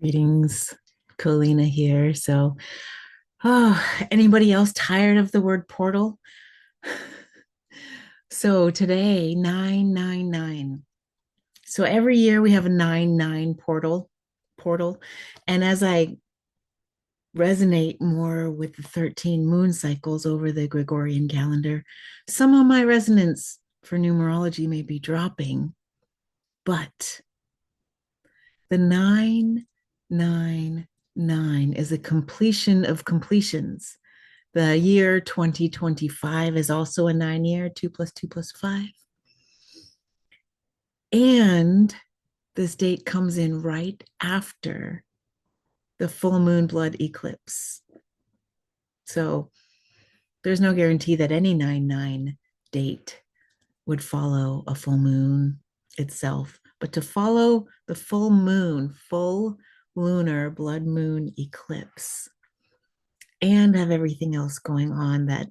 Greetings, Colina here. Anybody else tired of the word portal? So today, 999. So every year we have a 9-9 portal. And as I resonate more with the 13 moon cycles over the Gregorian calendar, some of my resonance for numerology may be dropping, but the 999 is a completion of completions. The year 2025 is also a 9 year, 2 plus 2 plus 5. And this date comes in right after the full moon blood eclipse. So there's no guarantee that any 9-9 date would follow a full moon itself. But to follow the full moon, full lunar blood moon eclipse, and have everything else going on that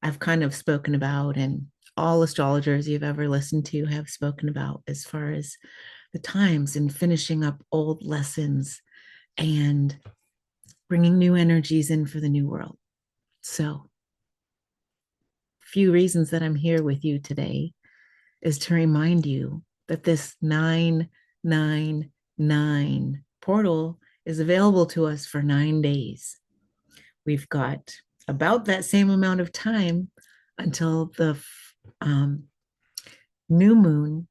I've kind of spoken about, and all astrologers you've ever listened to have spoken about, as far as the times and finishing up old lessons and bringing new energies in for the new world. So, few reasons that I'm here with you today is to remind you that this 999 portal is available to us for 9 days. We've got about that same amount of time until the um, new moon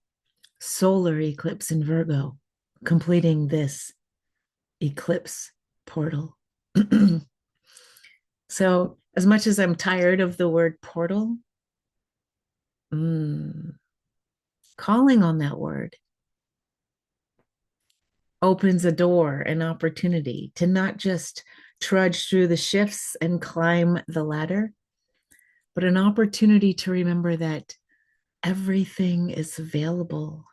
solar eclipse in Virgo, completing this eclipse portal. So, as much as I'm tired of the word portal, calling on that word opens a door, an opportunity to not just trudge through the shifts and climb the ladder, but an opportunity to remember that everything is available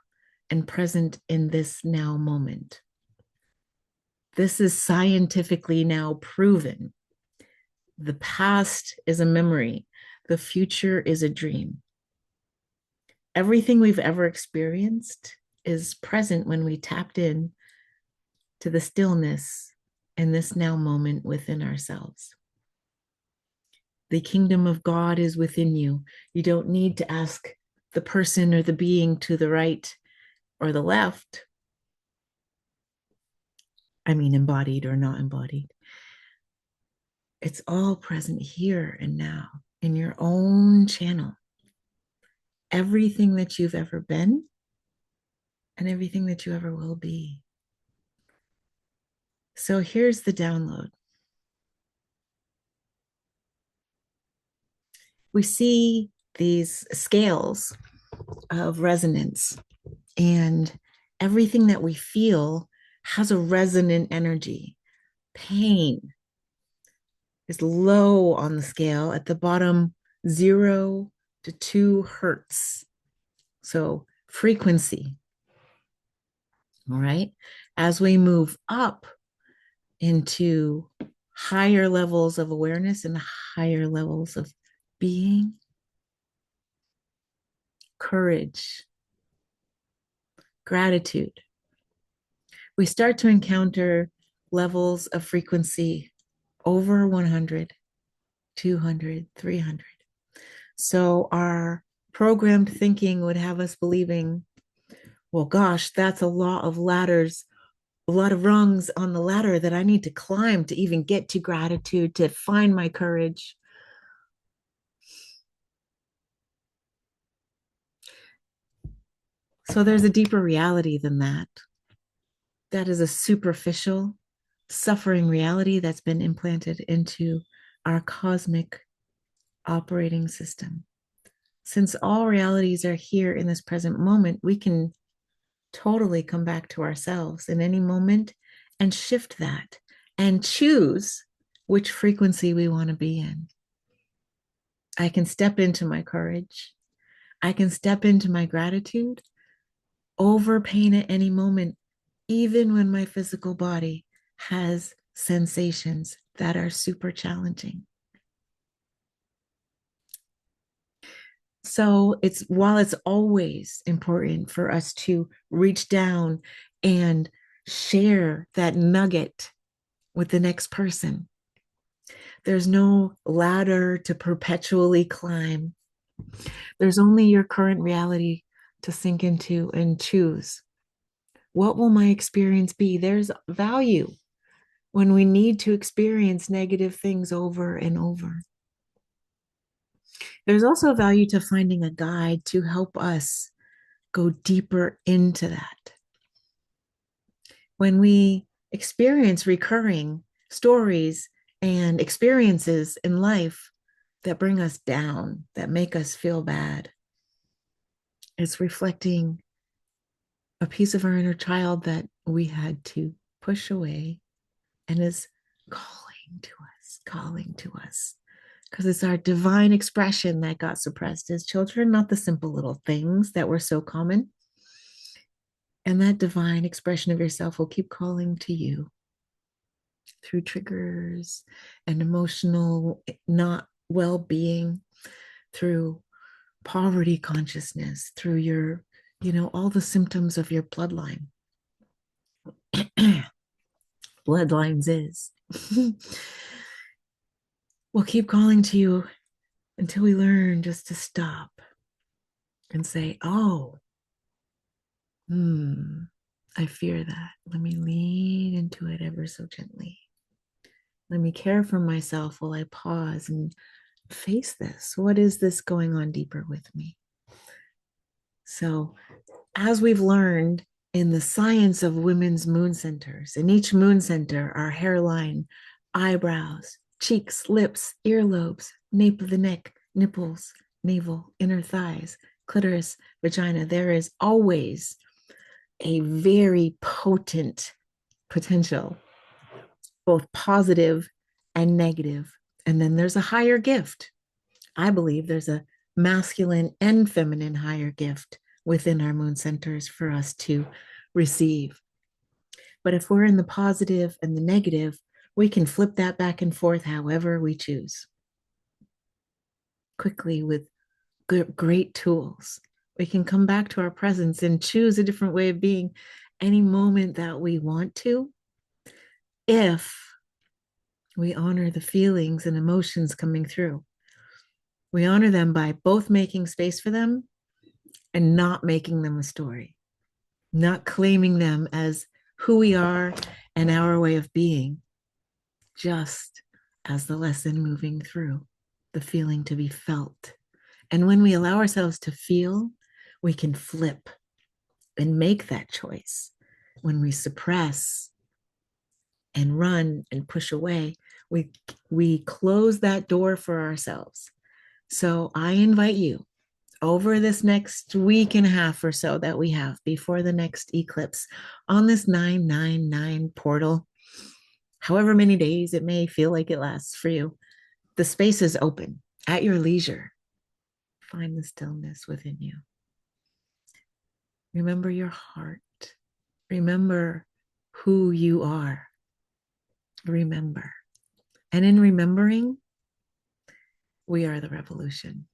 and present in this now moment. This is scientifically now proven. The past is a memory, the future is a dream. Everything we've ever experienced is present when we tapped in to the stillness in this now moment within ourselves. The kingdom of God is within you. You don't need to ask the person or the being to the right or the left. I mean, embodied or not embodied. It's all present here and now in your own channel. Everything that you've ever been and everything that you ever will be. So here's the download. We see these scales of resonance, and everything that we feel has a resonant energy. Pain is low on the scale at the bottom, 0 to 2 hertz. So frequency. All right. As we move up into higher levels of awareness and higher levels of being, courage, gratitude, we start to encounter levels of frequency over 100, 200, 300. So our programmed thinking would have us believing, well, gosh, that's a lot of ladders, a lot of rungs on the ladder that I need to climb to even get to gratitude, to find my courage. So there's a deeper reality than that. That is a superficial, suffering reality that's been implanted into our cosmic operating system. Since all realities are here in this present moment, we can totally come back to ourselves in any moment and shift that and choose which frequency we want to be in. I can step into my courage. I can step into my gratitude over pain at any moment, even when my physical body has sensations that are super challenging. So while it's always important for us to reach down and share that nugget with the next person. There's no ladder to perpetually climb. There's only your current reality to sink into and choose. What will my experience be? There's value when we need to experience negative things over and over. There's also value to finding a guide to help us go deeper into that. When we experience recurring stories and experiences in life that bring us down, that make us feel bad, it's reflecting a piece of our inner child that we had to push away and is calling to us. Because it's our divine expression that got suppressed as children, not the simple little things that were so common. And that divine expression of yourself will keep calling to you through triggers and emotional not well-being, through poverty consciousness, through your, all the symptoms of your bloodline. Bloodlines is. We'll keep calling to you until we learn just to stop and say, oh, I fear that. Let me lean into it ever so gently. Let me care for myself while I pause and face this. What is this going on deeper with me? So, as we've learned in the science of women's moon centers, in each moon center are hairline, eyebrows, cheeks, lips, earlobes, nape of the neck, nipples, navel, inner thighs, clitoris, vagina. There is always a very potent potential, both positive and negative. And then there's a higher gift. I believe there's a masculine and feminine higher gift within our moon centers for us to receive. But if we're in the positive and the negative, we can flip that back and forth however we choose. Quickly with great tools. We can come back to our presence and choose a different way of being any moment that we want to, if we honor the feelings and emotions coming through. We honor them by both making space for them and not making them a story, not claiming them as who we are and our way of being, just as the lesson moving through, the feeling to be felt. And when we allow ourselves to feel, we can flip and make that choice. When we suppress and run and push away, we close that door for ourselves. So I invite you, over this next week and a half or so that we have before the next eclipse, on this 999 portal, however many days it may feel like it lasts for you, the space is open at your leisure. Find the stillness within you. Remember your heart. Remember who you are. Remember. And in remembering, we are the revolution.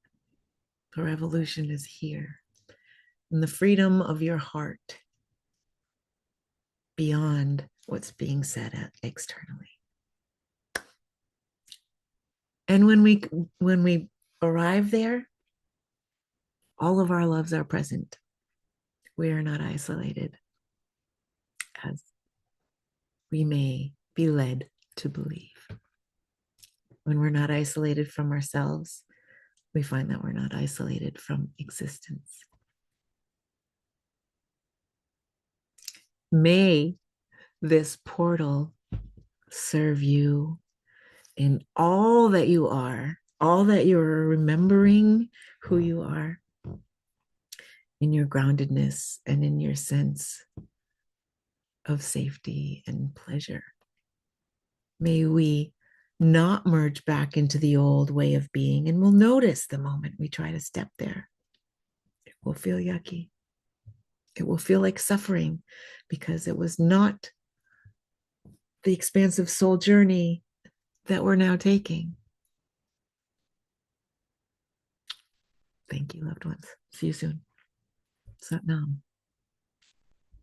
The revolution is here. And the freedom of your heart beyond what's being said externally. And when we arrive there, all of our loves are present. We are not isolated, as we may be led to believe. When we're not isolated from ourselves, we find that we're not isolated from existence. May this portal serve you in all that you are, all that you're remembering who you are, in your groundedness and in your sense of safety and pleasure. May we not merge back into the old way of being, and we'll notice the moment we try to step there. It will feel yucky. It will feel like suffering because it was not the expansive soul journey that we're now taking. Thank you, loved ones. See you soon. Sat Nam.